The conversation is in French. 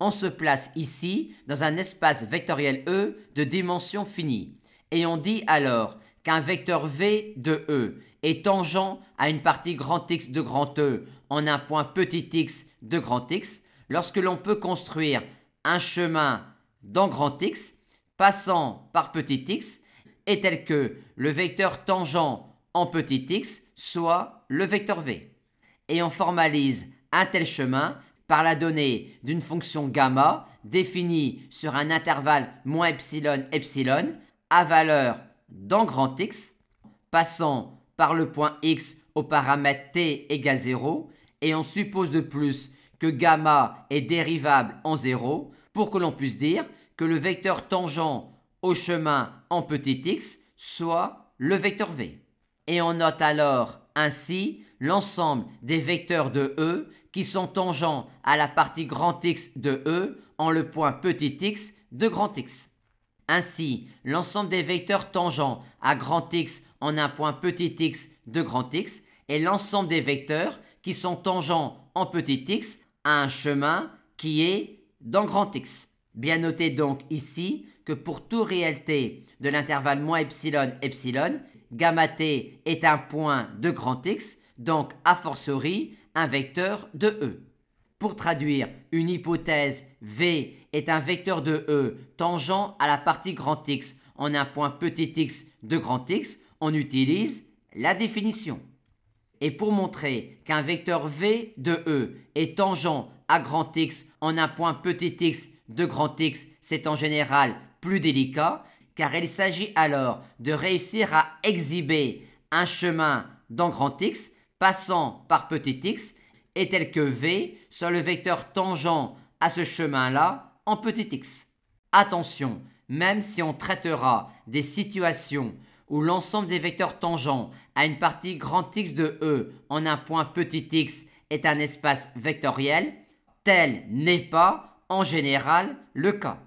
On se place ici dans un espace vectoriel E de dimension finie. Et on dit alors qu'un vecteur V de E est tangent à une partie grand X de grand E en un point petit x de grand X lorsque l'on peut construire un chemin dans grand X passant par petit x est tel que le vecteur tangent en petit x soit le vecteur V. Et on formalise un tel chemin par la donnée d'une fonction gamma définie sur un intervalle moins epsilon epsilon à valeur dans grand X, passant par le point X au paramètre t égale 0, et on suppose de plus que gamma est dérivable en 0 pour que l'on puisse dire que le vecteur tangent au chemin en petit x soit le vecteur V. Et on note alors ainsi l'ensemble des vecteurs de E qui sont tangents à la partie grand X de E en le point petit x de grand X. Ainsi, l'ensemble des vecteurs tangents à grand X en un point petit x de grand X est l'ensemble des vecteurs qui sont tangents en petit x à un chemin qui est dans grand X. Bien noter donc ici que pour tout réel t de l'intervalle moins epsilon epsilon, gamma t est un point de grand X, donc a fortiori un vecteur de E. Pour traduire une hypothèse V est un vecteur de E tangent à la partie grand X en un point petit x de grand X, on utilise la définition. Et pour montrer qu'un vecteur V de E est tangent à grand X en un point petit x de grand X, c'est en général plus délicat, car il s'agit alors de réussir à exhiber un chemin dans grand X passant par petit x est tel que V soit le vecteur tangent à ce chemin-là en petit x. Attention, même si on traitera des situations où l'ensemble des vecteurs tangents à une partie grand X de E en un point petit x est un espace vectoriel, tel n'est pas en général le cas.